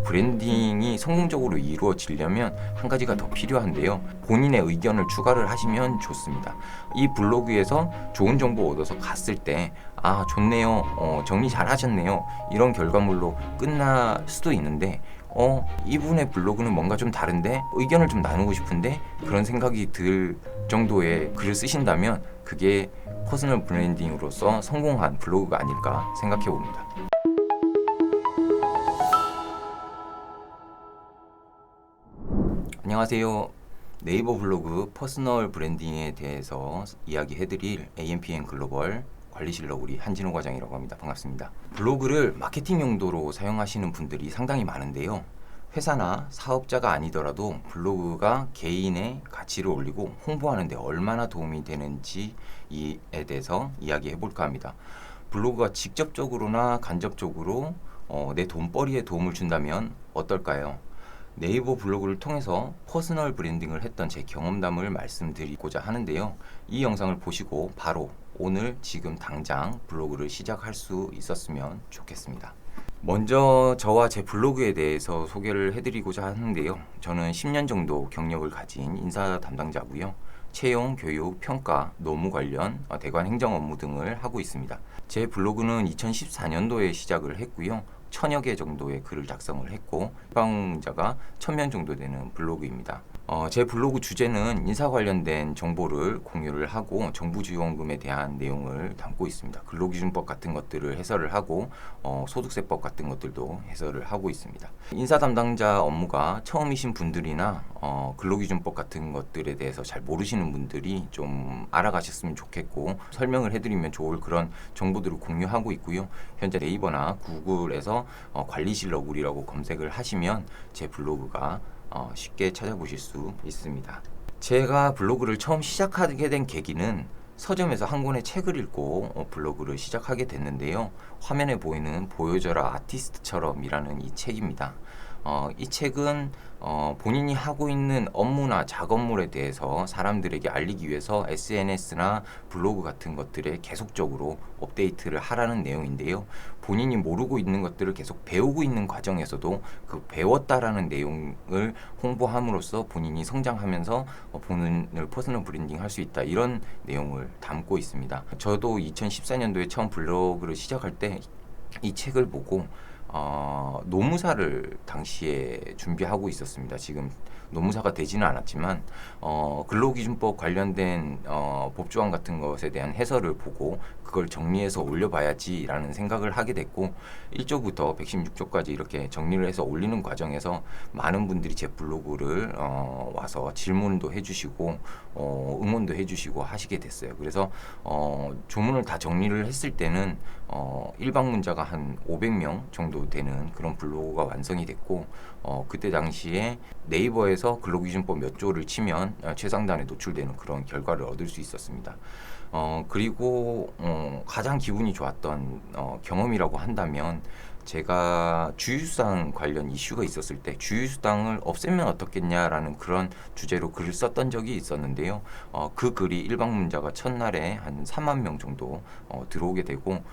브랜딩이 성공적으로 이루어지려면 한 가지가 더 필요한데요. 본인의 의견을 추가를 하시면 좋습니다. 이 블로그에서 좋은 정보 얻어서 갔을 때 좋네요. 정리 잘 하셨네요. 이런 결과물로 끝날 수도 있는데 이분의 블로그는 뭔가 좀 다른데 의견을 좀 나누고 싶은데 그런 생각이 들 정도의 글을 쓰신다면 그게 퍼스널 브랜딩으로서 성공한 블로그가 아닐까 생각해 봅니다. 안녕하세요. 네이버 블로그 퍼스널 브랜딩에 대해서 이야기해드릴 AMPM 글로벌 관리실력 우리 한진호 과장이라고 합니다. 반갑습니다. 블로그를 마케팅 용도로 사용하시는 분들이 상당히 많은데요. 회사나 사업자가 아니더라도 블로그가 개인의 가치를 올리고 홍보하는 데 얼마나 도움이 되는지에 대해서 이야기해 볼까 합니다. 블로그가 직접적으로나 간접적으로 내 돈벌이에 도움을 준다면 어떨까요? 네이버 블로그를 통해서 퍼스널 브랜딩을 했던 제 경험담을 말씀드리고자 하는데요. 이 영상을 보시고 바로 오늘 지금 당장 블로그를 시작할 수 있었으면 좋겠습니다. 먼저 저와 제 블로그에 대해서 소개를 해드리고자 하는데요. 저는 10년 정도 경력을 가진 인사 담당자고요. 채용, 교육, 평가, 노무 관련 대관 행정 업무 등을 하고 있습니다. 제 블로그는 2014년도에 시작을 했고요. 1000여 개 정도의 글을 작성을 했고 방문자가 1000명 정도 되는 블로그입니다. 제 블로그 주제는 인사 관련된 정보를 공유를 하고 정부 지원금에 대한 내용을 담고 있습니다. 근로기준법 같은 것들을 해설을 하고 소득세법 같은 것들도 해설을 하고 있습니다. 인사 담당자 업무가 처음이신 분들이나 근로기준법 같은 것들에 대해서 잘 모르시는 분들이 좀 알아가셨으면 좋겠고 설명을 해드리면 좋을 그런 정보들을 공유하고 있고요. 현재 네이버나 구글에서 관리실력 우리라고 검색을 하시면 제 블로그가 쉽게 찾아보실 수 있습니다. 제가 블로그를 처음 시작하게 된 계기는 서점에서 한 권의 책을 읽고 블로그를 시작하게 됐는데요. 화면에 보이는 보여줘라 아티스트처럼 이라는 이 책입니다. 이 책은 본인이 하고 있는 업무나 작업물에 대해서 사람들에게 알리기 위해서 SNS나 블로그 같은 것들에 계속적으로 업데이트를 하라는 내용인데요. 본인이 모르고 있는 것들을 계속 배우고 있는 과정에서도 그 배웠다라는 내용을 홍보함으로써 본인이 성장하면서 본인을 퍼스널 브랜딩 할 수 있다, 이런 내용을 담고 있습니다. 저도 2014년도에 처음 블로그를 시작할 때 이 책을 보고 노무사를 당시에 준비하고 있었습니다. 지금 노무사가 되지는 않았지만 근로기준법 관련된 법조항 같은 것에 대한 해설을 보고 그걸 정리해서 올려봐야지라는 생각을 하게 됐고 1조부터 116조까지 이렇게 정리를 해서 올리는 과정에서 많은 분들이 제 블로그를 와서 질문도 해주시고 응원도 해주시고 하시게 됐어요. 그래서 조문을 다 정리를 했을 때는 일방문자가 한 500명 정도 되는 그런 블로그가 완성이 됐고 그때 당시에 네이버에서 근로기준법 몇 조를 치면 최상단에 노출되는 그런 결과를 얻을 수 있었습니다. 그리고 가장 기분이 좋았던 경험이라고 한다면 제가 주휴수당 관련 이슈가 있었을 때 주휴수당을 없애면 어떻겠냐라는 그런 주제로 글을 썼던 적이 있었는데요. 그 글이 일방문자가 첫날에 한 3만 명 정도 들어오게 되고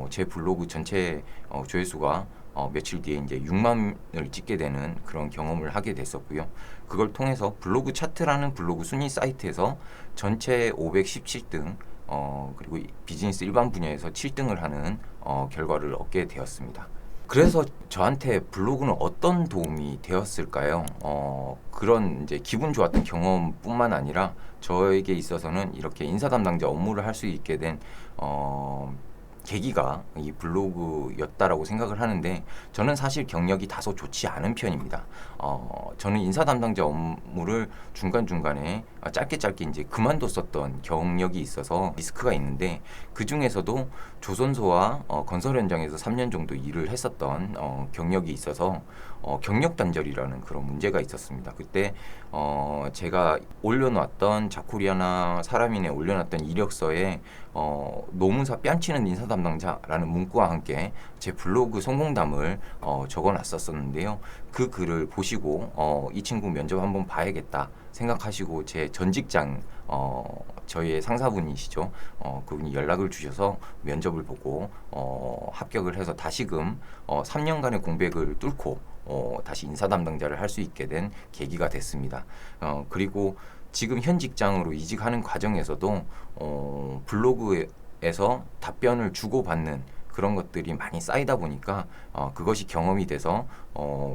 제 블로그 전체 조회수가 며칠 뒤에 이제 6만을 찍게 되는 그런 경험을 하게 됐었고요. 그걸 통해서 블로그 차트라는 블로그 순위 사이트에서 전체 517등 그리고 비즈니스 일반 분야에서 7등을 하는 결과를 얻게 되었습니다. 그래서 저한테 블로그는 어떤 도움이 되었을까요? 그런 이제 기분 좋았던 경험뿐만 아니라 저에게 있어서는 이렇게 인사 담당자 업무를 할 수 있게 된 계기가 이 블로그였다라고 생각을 하는데 저는 사실 경력이 다소 좋지 않은 편입니다. 저는 인사 담당자 업무를 중간중간에 짧게 이제 그만뒀었던 경력이 있어서 리스크가 있는데 그 중에서도 조선소와 건설 현장에서 3년 정도 일을 했었던 경력이 있어서 경력 단절이라는 그런 문제가 있었습니다. 그때 제가 올려놨던 자코리아나 사람인에 올려놨던 이력서에 노무사 뺨치는 인사 담당자라는 문구와 함께 제 블로그 성공담을 적어놨었는데요. 그 글을 보시고 이 친구 면접 한번 봐야겠다 생각하시고 제 전 직장 저희의 상사분이시죠. 그분이 연락을 주셔서 면접을 보고 합격을 해서 다시금 3년간의 공백을 뚫고 다시 인사 담당자를 할 수 있게 된 계기가 됐습니다. 그리고 지금 현 직장으로 이직하는 과정에서도 블로그에서 답변을 주고받는 그런 것들이 많이 쌓이다 보니까 그것이 경험이 돼서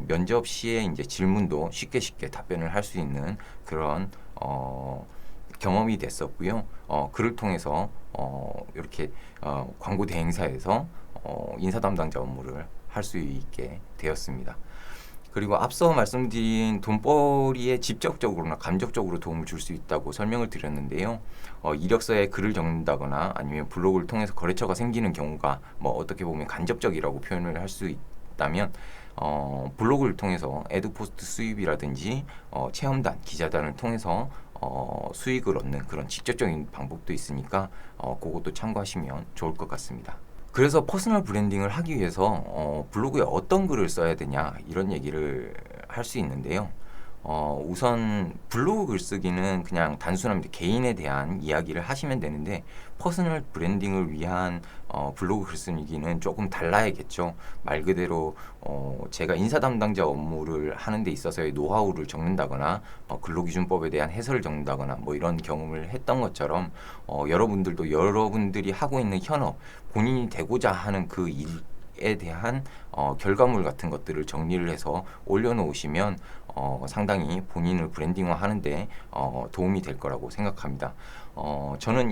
면접 시에 이제 질문도 쉽게 답변을 할 수 있는 그런 경험이 됐었고요. 그를 통해서 이렇게 광고 대행사에서 인사 담당자 업무를 할 수 있게 되었습니다. 그리고 앞서 말씀드린 돈벌이에 직접적으로나 간접적으로 도움을 줄 수 있다고 설명을 드렸는데요. 이력서에 글을 적는다거나 아니면 블로그를 통해서 거래처가 생기는 경우가 뭐 어떻게 보면 간접적이라고 표현을 할 수 있다면 블로그를 통해서 애드포스트 수입이라든지 체험단, 기자단을 통해서 수익을 얻는 그런 직접적인 방법도 있으니까 그것도 참고하시면 좋을 것 같습니다. 그래서 퍼스널 브랜딩을 하기 위해서 블로그에 어떤 글을 써야 되냐 이런 얘기를 할 수 있는데요. 우선 블로그 글쓰기는 그냥 단순합니다. 개인에 대한 이야기를 하시면 되는데 퍼스널 브랜딩을 위한 블로그 글쓰기는 조금 달라야겠죠. 말 그대로 제가 인사 담당자 업무를 하는 데 있어서의 노하우를 적는다거나 근로기준법에 대한 해설을 적는다거나 뭐 이런 경험을 했던 것처럼 여러분들도 여러분들이 하고 있는 현업, 본인이 되고자 하는 그 일에 대한 결과물 같은 것들을 정리를 해서 올려놓으시면 상당히 본인을 브랜딩화 하는데 도움이 될 거라고 생각합니다. 저는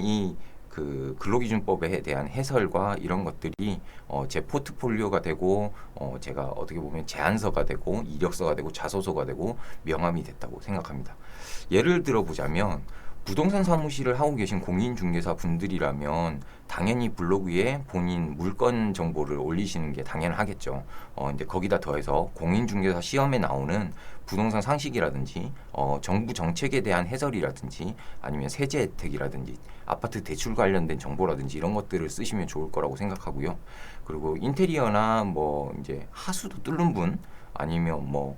그 근로기준법에 대한 해설과 이런 것들이 제 포트폴리오가 되고 제가 어떻게 보면 제안서가 되고 이력서가 되고 자소서가 되고 명함이 됐다고 생각합니다. 예를 들어보자면 부동산 사무실을 하고 계신 공인중개사 분들이라면 당연히 블로그에 본인 물건 정보를 올리시는 게 당연하겠죠. 이제 거기다 더해서 공인중개사 시험에 나오는 부동산 상식이라든지 정부 정책에 대한 해설이라든지 아니면 세제 혜택이라든지 아파트 대출 관련된 정보라든지 이런 것들을 쓰시면 좋을 거라고 생각하고요. 그리고 인테리어나 뭐 이제 하수도 뚫는 분 아니면 뭐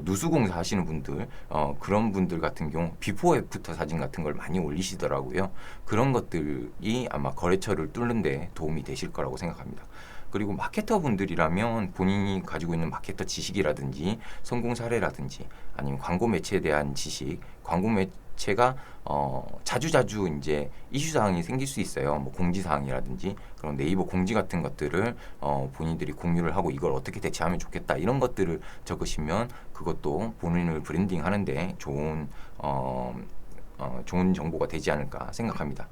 누수공사 하시는 분들 그런 분들 같은 경우 비포 애프터 사진 같은 걸 많이 올리시더라고요. 그런 것들이 아마 거래처를 뚫는 데 도움이 되실 거라고 생각합니다. 그리고 마케터 분들이라면 본인이 가지고 있는 마케터 지식이라든지 성공 사례라든지 아니면 광고 매체에 대한 지식, 광고 매체가 자주자주 이제 이슈 사항이 생길 수 있어요. 뭐 공지 사항이라든지 그런 네이버 공지 같은 것들을 본인들이 공유를 하고 이걸 어떻게 대체하면 좋겠다 이런 것들을 적으시면 그것도 본인을 브랜딩 하는데 좋은 정보가 되지 않을까 생각합니다.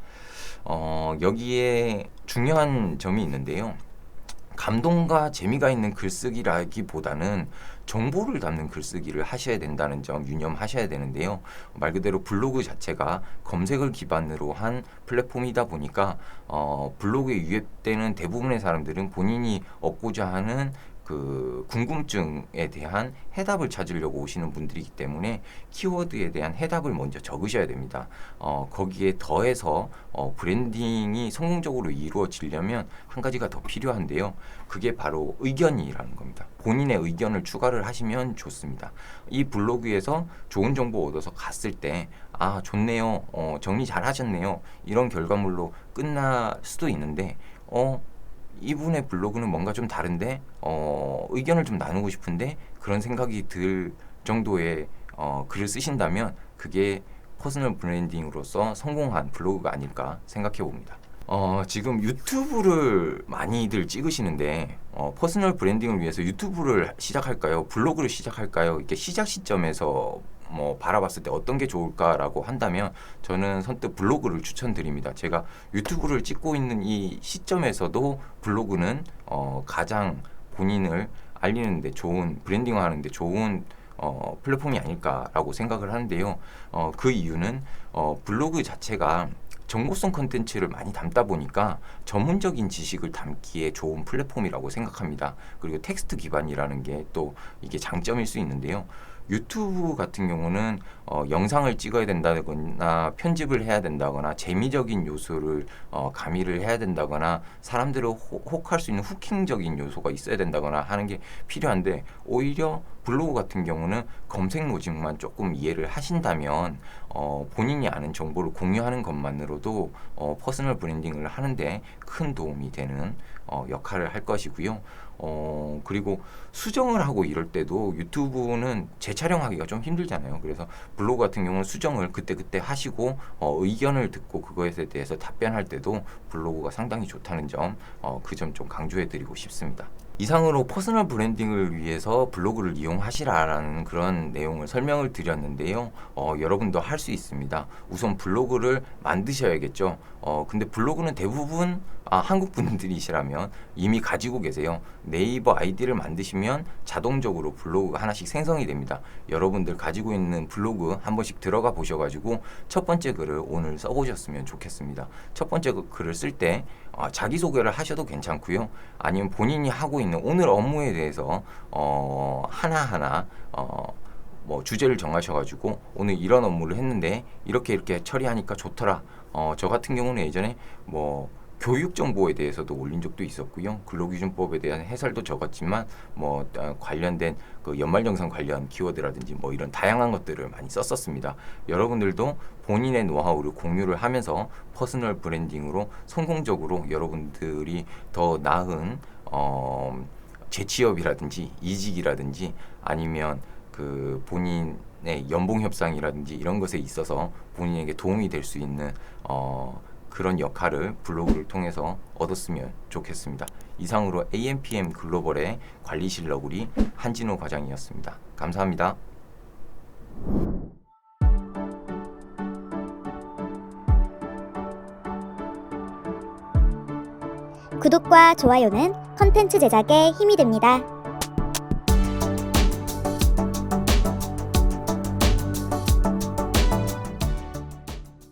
여기에 중요한 점이 있는데요. 감동과 재미가 있는 글쓰기라기보다는 정보를 담는 글쓰기를 하셔야 된다는 점 유념하셔야 되는데요. 말 그대로 블로그 자체가 검색을 기반으로 한 플랫폼이다 보니까 블로그에 유입되는 대부분의 사람들은 본인이 얻고자 하는 그 궁금증에 대한 해답을 찾으려고 오시는 분들이기 때문에 키워드에 대한 해답을 먼저 적으셔야 됩니다. 거기에 더해서 브랜딩이 성공적으로 이루어지려면 한 가지가 더 필요한데요. 그게 바로 의견이라는 겁니다. 본인의 의견을 추가를 하시면 좋습니다. 이 블로그에서 좋은 정보 얻어서 갔을 때 좋네요. 정리 잘 하셨네요. 이런 결과물로 끝날 수도 있는데 이분의 블로그는 뭔가 좀 다른데 의견을 좀 나누고 싶은데 그런 생각이 들 정도의 글을 쓰신다면 그게 퍼스널 브랜딩으로서 성공한 블로그가 아닐까 생각해 봅니다. 지금 유튜브를 많이들 찍으시는데 퍼스널 브랜딩을 위해서 유튜브를 시작할까요? 블로그를 시작할까요? 이렇게 시작 시점에서 바라봤을 때 어떤 게 좋을까라고 한다면 저는 선뜻 블로그를 추천드립니다. 제가 유튜브를 찍고 있는 이 시점에서도 블로그는 가장 본인을 알리는데 좋은 브랜딩화하는데 좋은 플랫폼이 아닐까라고 생각을 하는데요. 그 이유는 블로그 자체가 정보성 컨텐츠를 많이 담다 보니까 전문적인 지식을 담기에 좋은 플랫폼이라고 생각합니다. 그리고 텍스트 기반이라는 게 또 이게 장점일 수 있는데요. 유튜브 같은 경우는 영상을 찍어야 된다거나 편집을 해야 된다거나 재미적인 요소를 가미를 해야 된다거나 사람들을 혹할 수 있는 후킹적인 요소가 있어야 된다거나 하는 게 필요한데 오히려 블로그 같은 경우는 검색 로직만 조금 이해를 하신다면 본인이 아는 정보를 공유하는 것만으로도 퍼스널 브랜딩을 하는데 큰 도움이 되는 역할을 할 것이고요. 그리고 수정을 하고 이럴 때도 유튜브는 재촬영하기가 좀 힘들잖아요. 그래서 블로그 같은 경우는 수정을 그때그때 하시고 의견을 듣고 그거에 대해서 답변할 때도 블로그가 상당히 좋다는 점, 그 점 좀 강조해 드리고 싶습니다. 이상으로 퍼스널 브랜딩을 위해서 블로그를 이용하시라라는 그런 내용을 설명을 드렸는데요. 여러분도 할 수 있습니다. 우선 블로그를 만드셔야겠죠. 근데 블로그는 대부분 한국 분들이시라면 이미 가지고 계세요. 네이버 아이디를 만드시면 자동적으로 블로그가 하나씩 생성이 됩니다. 여러분들 가지고 있는 블로그 한 번씩 들어가 보셔가지고 첫 번째 글을 오늘 써보셨으면 좋겠습니다. 첫 번째 글을 쓸 때 자기소개를 하셔도 괜찮고요. 아니면 본인이 하고 있는 오늘 업무에 대해서 하나하나 뭐 주제를 정하셔가지고 오늘 이런 업무를 했는데 이렇게 처리하니까 좋더라. 저 같은 경우는 예전에 뭐 교육 정보에 대해서도 올린 적도 있었고요. 근로기준법에 대한 해설도 적었지만 뭐 관련된 그 연말정산 관련 키워드라든지 뭐 이런 다양한 것들을 많이 썼었습니다. 여러분들도 본인의 노하우를 공유를 하면서 퍼스널 브랜딩으로 성공적으로 여러분들이 더 나은 재취업이라든지 이직이라든지 아니면 그 본인의 연봉 협상이라든지 이런 것에 있어서 본인에게 도움이 될 수 있는 그런 역할을 블로그를 통해서 얻었으면 좋겠습니다. 이상으로 AMPM 글로벌의 관리실력 우리 한진호 과장이었습니다. 감사합니다. 구독과 좋아요는 컨텐츠 제작에 힘이 됩니다.